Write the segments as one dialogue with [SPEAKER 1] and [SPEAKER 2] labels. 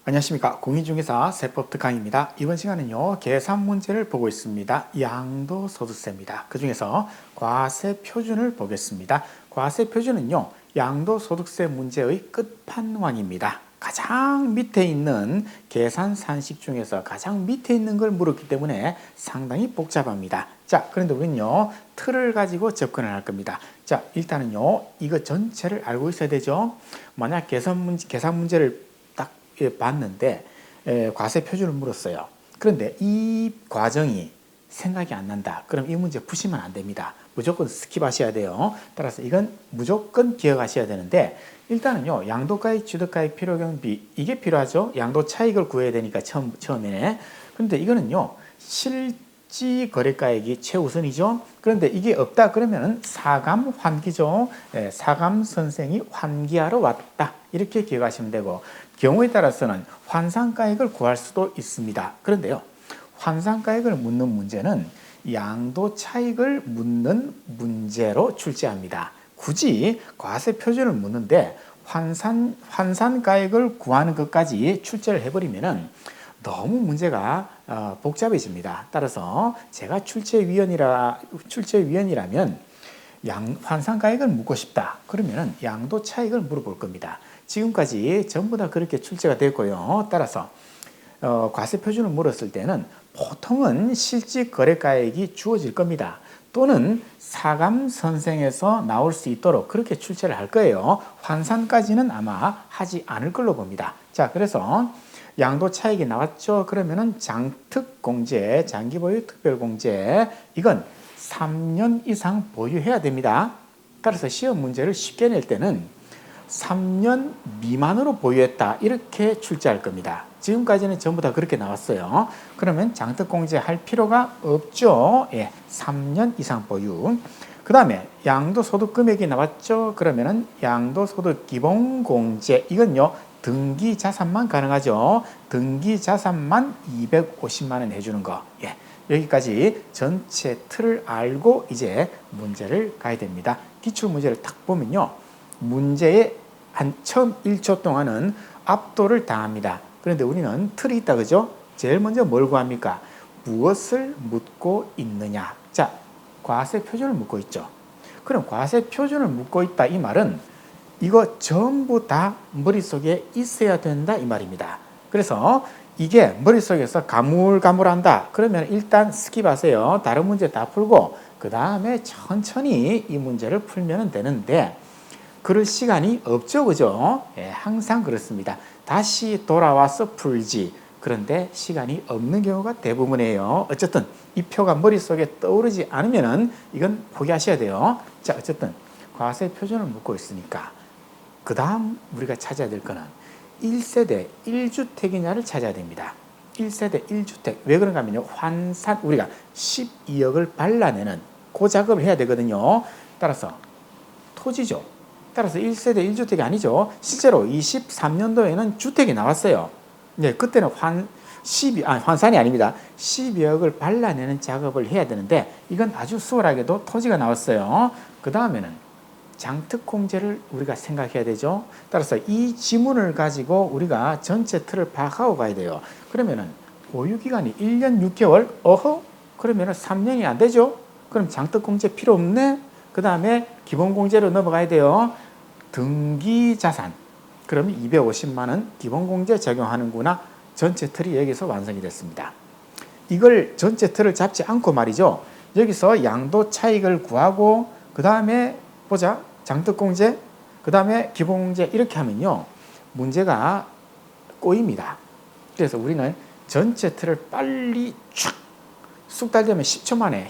[SPEAKER 1] 안녕하십니까. 공인중개사 세법특 강의입니다. 이번 시간은요, 계산 문제를 보고 있습니다. 양도소득세입니다. 그 중에서 과세표준을 보겠습니다. 과세표준은요, 양도소득세 문제의 끝판왕입니다. 가장 밑에 있는 계산 산식 중에서 가장 밑에 있는 걸 물었기 때문에 상당히 복잡합니다. 자, 그런데 우리는요, 틀을 가지고 접근을 할 겁니다. 자, 일단은요, 이거 전체를 알고 있어야 되죠. 만약 계산 문제를 봤는데 과세 표준을 물었어요. 그런데 이 과정이 생각이 안 난다. 그럼 이 문제 푸시면 안 됩니다. 무조건 스킵하셔야 돼요. 따라서 이건 무조건 기억하셔야 되는데 일단은요. 양도가액, 취득가액, 필요경비 이게 필요하죠. 양도 차익을 구해야 되니까 처음에. 그런데 이거는요. 실지 거래가액이 최우선이죠. 그런데 이게 없다 그러면 사감 환기죠. 사감 선생이 환기하러 왔다. 이렇게 기억하시면 되고 경우에 따라서는 환산가액을 구할 수도 있습니다. 그런데요. 환산가액을 묻는 문제는 양도 차익을 묻는 문제로 출제합니다. 굳이 과세 표준을 묻는데 환산가액을 구하는 것까지 출제를 해버리면은 너무 문제가 복잡해집니다. 따라서 제가 출제위원이라면 환산가액을 묻고 싶다. 그러면은 양도 차익을 물어볼 겁니다. 지금까지 전부 다 그렇게 출제가 됐고요. 따라서 과세 표준을 물었을 때는 보통은 실질 거래가액이 주어질 겁니다. 또는 사감 선생에서 나올 수 있도록 그렇게 출제를 할 거예요. 환산까지는 아마 하지 않을 걸로 봅니다. 자, 그래서 양도 차익이 나왔죠. 그러면은 장특공제, 장기보유 특별공제 이건 3년 이상 보유해야 됩니다. 따라서 시험 문제를 쉽게 낼 때는 3년 미만으로 보유했다 이렇게 출제할 겁니다. 지금까지는 전부 다 그렇게 나왔어요. 그러면 장특공제 할 필요가 없죠. 3년 이상 보유. 그 다음에 양도소득 금액이 나왔죠. 그러면은 양도소득 기본공제 이건요 등기자산만 가능하죠. 등기자산만 250만 원 해주는 거. 여기까지 전체 틀을 알고 이제 문제를 가야 됩니다. 기출문제를 딱 보면요. 문제의 처음 1초 동안은 압도를 당합니다. 그런데 우리는 틀이 있다, 그죠? 제일 먼저 뭘 구합니까? 무엇을 묻고 있느냐? 자, 과세 표준을 묻고 있죠. 그럼 과세 표준을 묻고 있다 이 말은 이거 전부 다 머릿속에 있어야 된다 이 말입니다. 그래서 이게 머릿속에서 가물가물한다. 그러면 일단 스킵하세요. 다른 문제 다 풀고 그 다음에 천천히 이 문제를 풀면 되는데 그럴 시간이 없죠. 그죠? 항상 그렇습니다. 다시 돌아와서 풀지. 그런데 시간이 없는 경우가 대부분이에요. 어쨌든 이 표가 머릿속에 떠오르지 않으면 이건 포기하셔야 돼요. 자, 어쨌든 과세 표준을 묻고 있으니까 그 다음 우리가 찾아야 될 거는 1세대 1주택이냐를 찾아야 됩니다. 1세대 1주택. 왜 그런가 하면요. 환산, 우리가 12억을 발라내는 그 작업을 해야 되거든요. 따라서 토지죠. 따라서 1세대 1주택이 아니죠. 실제로 23년도에는 주택이 나왔어요. 네, 그때는 환산이 아닙니다. 12억을 발라내는 작업을 해야 되는데 이건 아주 수월하게도 토지가 나왔어요. 그 다음에는 장특공제를 우리가 생각해야 되죠. 따라서 이 지문을 가지고 우리가 전체 틀을 파악하고 가야 돼요. 그러면은 보유기간이 1년 6개월? 그러면은 3년이 안 되죠. 그럼 장특공제 필요 없네? 그 다음에 기본공제로 넘어가야 돼요. 등기자산. 그러면 250만 원 기본공제 적용하는구나. 전체 틀이 여기서 완성이 됐습니다. 이걸 전체 틀을 잡지 않고 말이죠. 여기서 양도 차익을 구하고 그 다음에 보자. 장특공제, 그 다음에 기본공제 이렇게 하면요. 문제가 꼬입니다. 그래서 우리는 전체 틀을 빨리 촥 숙달되면 10초 만에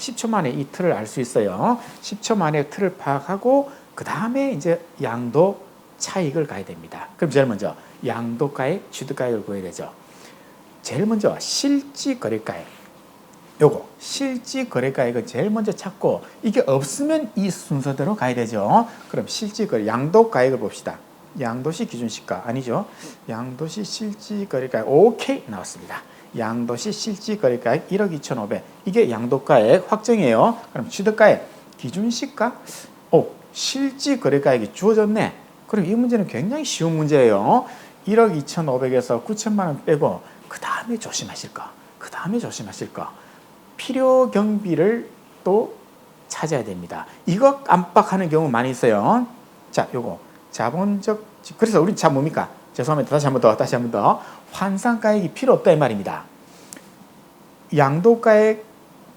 [SPEAKER 1] 이 틀을 알 수 있어요. 10초 만에 틀을 파악하고 그 다음에 이제 양도 차익을 가야 됩니다. 그럼 제일 먼저 양도가액, 취득가액을 구해야 되죠. 제일 먼저 실지거래가액. 요거 실지거래가액을 제일 먼저 찾고 이게 없으면 이 순서대로 가야 되죠. 그럼 실지거래 양도가액을 봅시다. 양도시 기준시가 아니죠. 양도시 실지거래가액 오케이 나왔습니다. 양도시 실지거래가액 1억 2,500 이게 양도가액 확정이에요. 그럼 취득가액 기준시가 실지거래가액이 주어졌네. 그럼 이 문제는 굉장히 쉬운 문제예요. 1억 2,500에서 9천만 원 빼고 그 다음에 조심하실 거. 그 다음에 조심하실 거. 필요 경비를 또 찾아야 됩니다. 이거 깜빡하는 경우 많이 있어요. 자, 요거 자본적 그래서 우리 자 뭡니까? 죄송합니다. 다시 한 번 더. 환산가액이 필요 없다 이 말입니다. 양도가액,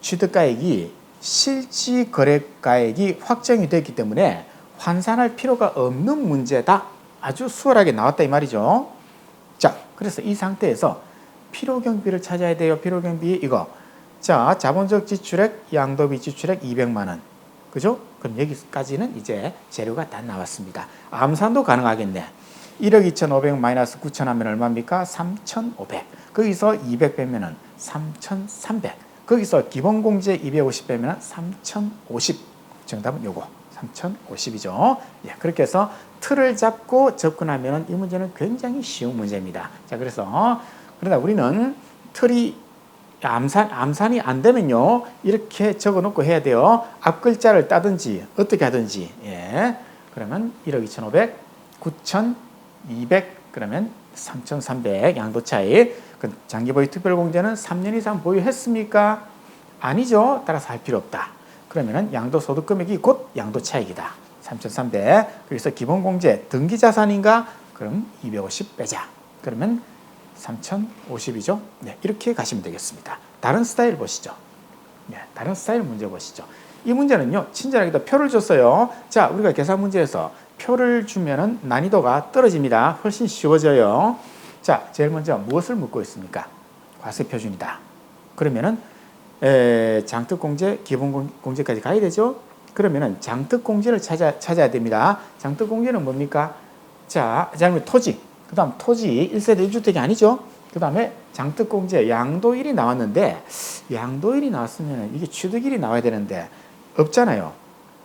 [SPEAKER 1] 취득가액이 실지거래가액이 확정이 됐기 때문에 환산할 필요가 없는 문제다. 아주 수월하게 나왔다 이 말이죠. 자, 그래서 이 상태에서 필요경비를 찾아야 돼요. 필요경비 이거. 자, 자본적 지출액, 양도비 지출액 200만 원. 그죠? 그럼 여기까지는 이제 재료가 다 나왔습니다. 암산도 가능하겠네. 1억 2,500 마이너스 9천 하면 얼마입니까? 3,500. 거기서 200 빼면은 3,300. 거기서 기본공제 250 빼면은 3,050. 정답은 요거. 3,050이죠. 예, 그렇게 해서 틀을 잡고 접근하면은 이 문제는 굉장히 쉬운 문제입니다. 자, 그래서 그러나 우리는 틀이 암산이 안 되면요. 이렇게 적어 놓고 해야 돼요. 앞 글자를 따든지 어떻게 하든지. 예. 그러면 1억 2,500, 9,200 그러면 3,300 양도 차이. 그 장기 보유 특별공제는 3년 이상 보유했습니까? 아니죠. 따라서 할 필요 없다. 그러면은 양도 소득 금액이 곧 양도 차익이다. 3,300. 그래서 기본공제 등기 자산인가? 그럼 250 빼자. 그러면 3,050이죠. 네, 이렇게 가시면 되겠습니다. 다른 스타일 보시죠. 네, 다른 스타일 문제 보시죠. 이 문제는요, 친절하게도 표를 줬어요. 자, 우리가 계산 문제에서 표를 주면은 난이도가 떨어집니다. 훨씬 쉬워져요. 자, 제일 먼저 무엇을 묻고 있습니까? 과세표준이다. 그러면은 장특공제, 기본공제까지 가야 되죠. 그러면은 장특공제를 찾아야 됩니다. 장특공제는 뭡니까? 자, 토지. 그 다음 토지 1세대 1주택이 아니죠. 그 다음에 장특공제 양도일이 나왔는데 양도일이 나왔으면 이게 취득일이 나와야 되는데 없잖아요.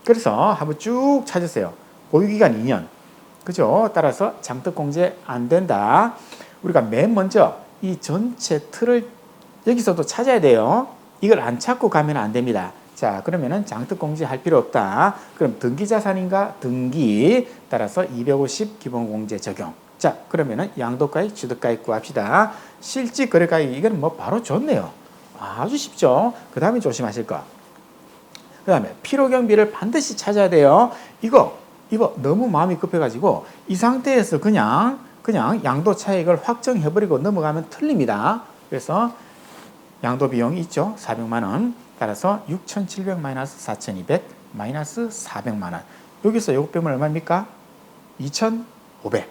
[SPEAKER 1] 그래서 한번 쭉 찾으세요. 보유기간 2년. 그죠? 따라서 장특공제 안 된다. 우리가 맨 먼저 이 전체 틀을 여기서도 찾아야 돼요. 이걸 안 찾고 가면 안 됩니다. 자, 그러면은 장특공제 할 필요 없다. 그럼 등기자산인가? 등기. 따라서 250 기본공제 적용. 자, 그러면은 양도가액, 취득가액 구합시다. 실지거래가액 이건 뭐 바로 좋네요. 아주 쉽죠. 그 다음에 조심하실 거. 그 다음에 필요경비를 반드시 찾아야 돼요. 이거 너무 마음이 급해가지고 이 상태에서 그냥 양도 차익을 확정해버리고 넘어가면 틀립니다. 그래서 양도 비용이 있죠. 400만 원. 따라서 6,700 마이너스 4,200 마이너스 400만 원. 여기서 요거 빼면 얼마입니까? 2,500.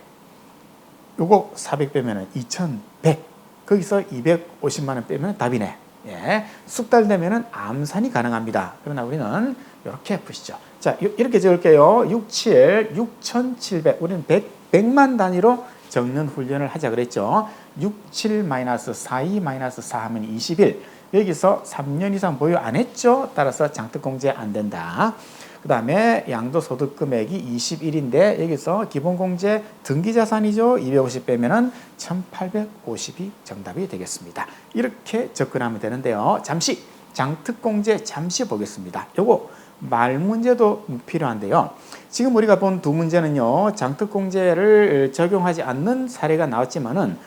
[SPEAKER 1] 요거 400 빼면 2,100. 거기서 250만 원 빼면 답이네. 예. 숙달되면 암산이 가능합니다. 그러나 우리는 이렇게 푸시죠. 자, 이렇게 적을게요. 67, 6,700. 우리는 100만 단위로 적는 훈련을 하자 그랬죠. 67 마이너스 42 마이너스 4 하면 21. 여기서 3년 이상 보유 안 했죠. 따라서 장특공제 안 된다. 그 다음에 양도소득 금액이 21인데 여기서 기본공제 등기자산이죠. 250 빼면은 1850이 정답이 되겠습니다. 이렇게 접근하면 되는데요. 잠시 장특공제 잠시 보겠습니다. 요거 말문제도 필요한데요. 지금 우리가 본 두 문제는요. 장특공제를 적용하지 않는 사례가 나왔지만은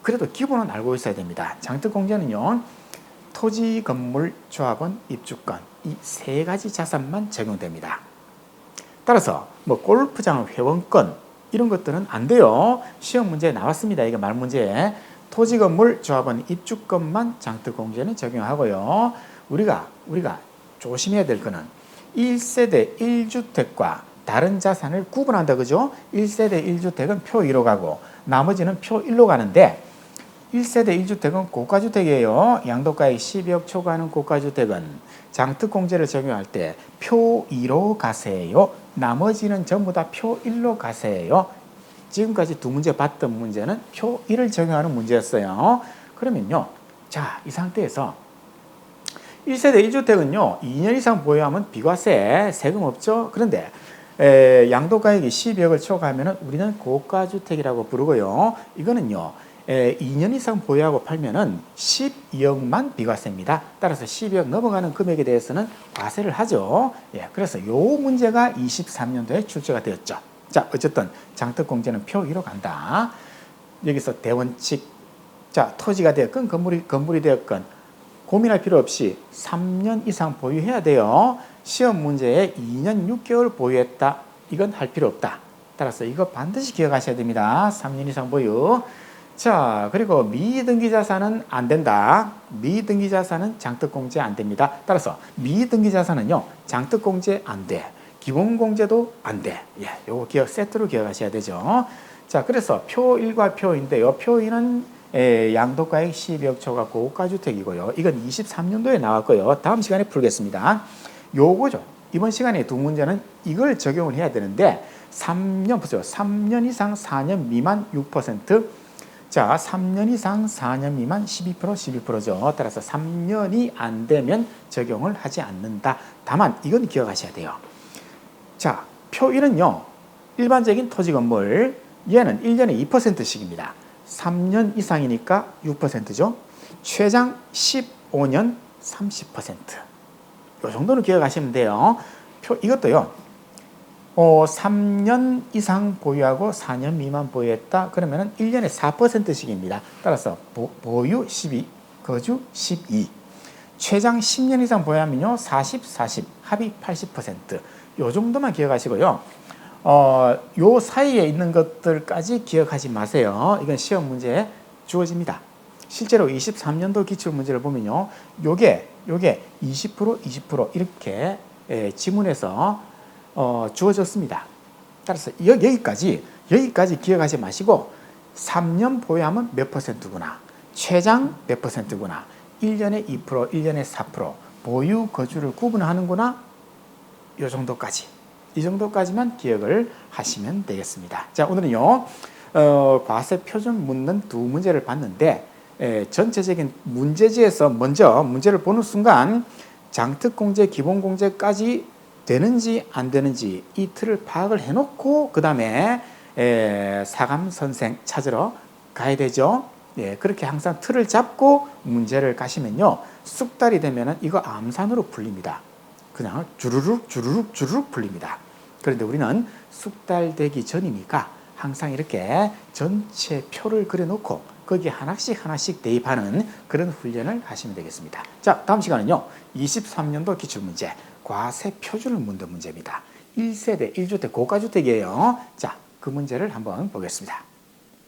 [SPEAKER 1] 그래도 기본은 알고 있어야 됩니다. 장특공제는요. 토지, 건물, 조합원, 입주권 이 세 가지 자산만 적용됩니다. 따라서 뭐 골프장 회원권 이런 것들은 안 돼요. 시험 문제에 나왔습니다. 이게 말 문제. 토지, 건물, 조합원, 입주권만 장특공제는 적용하고요. 우리가 조심해야 될 거는 1세대 1주택과 다른 자산을 구분한다. 그죠? 1세대 1주택은 표 2로 가고 나머지는 표 1로 가는데 1세대 1주택은 고가주택이에요. 양도가액 12억 초과하는 고가주택은 장특공제를 적용할 때 표 2로 가세요. 나머지는 전부 다 표 1로 가세요. 지금까지 두 문제 봤던 문제는 표 1을 적용하는 문제였어요. 그러면요. 자, 이 상태에서 1세대 1주택은요. 2년 이상 보유하면 비과세, 세금 없죠. 그런데 양도가액이 12억을 초과하면 우리는 고가주택이라고 부르고요. 이거는요. 2년 이상 보유하고 팔면은 12억만 비과세입니다. 따라서 12억 넘어가는 금액에 대해서는 과세를 하죠. 예, 그래서 요 문제가 23년도에 출제가 되었죠. 자, 어쨌든 장특공제는 표 2로 간다. 여기서 대원칙, 자, 토지가 되었건 건물이 되었건 고민할 필요 없이 3년 이상 보유해야 돼요. 시험 문제에 2년 6개월 보유했다. 이건 할 필요 없다. 따라서 이거 반드시 기억하셔야 됩니다. 3년 이상 보유. 자, 그리고 미등기 자산은 안 된다. 미등기 자산은 장특공제 안 됩니다. 따라서 미등기 자산은요, 장특공제 안 돼. 기본공제도 안 돼. 예, 요거 세트로 기억하셔야 되죠. 자, 그래서 표 1과 표 2인데요. 표 2는 양도가액 12억 초과 고가주택이고요. 이건 23년도에 나왔고요. 다음 시간에 풀겠습니다. 요거죠. 이번 시간에 두 문제는 이걸 적용을 해야 되는데 3년 보세요. 3년 이상 4년 미만 6%. 자, 3년 이상 4년 미만 12%, 12%죠. 따라서 3년이 안 되면 적용을 하지 않는다. 다만 이건 기억하셔야 돼요. 자, 표 1은요. 일반적인 토지 건물. 얘는 1년에 2%씩입니다. 3년 이상이니까 6%죠. 최장 15년 30%. 이 정도는 기억하시면 돼요. 이것도요. 3년 이상 보유하고 4년 미만 보유했다. 그러면은 1년에 4%씩입니다. 따라서 보유 12, 거주 12. 최장 10년 이상 보유하면요. 40, 40, 합이 80%. 요 정도만 기억하시고요. 요 사이에 있는 것들까지 기억하지 마세요. 이건 시험 문제에 주어집니다. 실제로 23년도 기출문제를 보면요. 요게 20%, 20% 이렇게 지문에서 주어졌습니다. 따라서 여기까지 기억하지 마시고 3년 보유하면 몇 %구나. 최장 몇 %구나. 1년에 2%, 1년에 4%. 보유, 거주를 구분하는구나. 요 정도까지. 이 정도까지만 기억을 하시면 되겠습니다. 자, 오늘은요. 과세 표준 묻는 두 문제를 봤는데 전체적인 문제지에서 먼저 문제를 보는 순간 장특공제, 기본공제까지 되는지 안 되는지 이 틀을 파악을 해놓고 그 다음에 사감선생 찾으러 가야 되죠. 예, 그렇게 항상 틀을 잡고 문제를 가시면요. 숙달이 되면은 이거 암산으로 풀립니다. 그냥 주르륵 풀립니다. 그런데 우리는 숙달되기 전이니까 항상 이렇게 전체 표를 그려놓고 거기에 하나씩 대입하는 그런 훈련을 하시면 되겠습니다. 자, 다음 시간은요. 23년도 기출문제 과세 표준을 묻는 문제입니다. 1세대 1주택 고가주택이에요. 자, 그 문제를 한번 보겠습니다.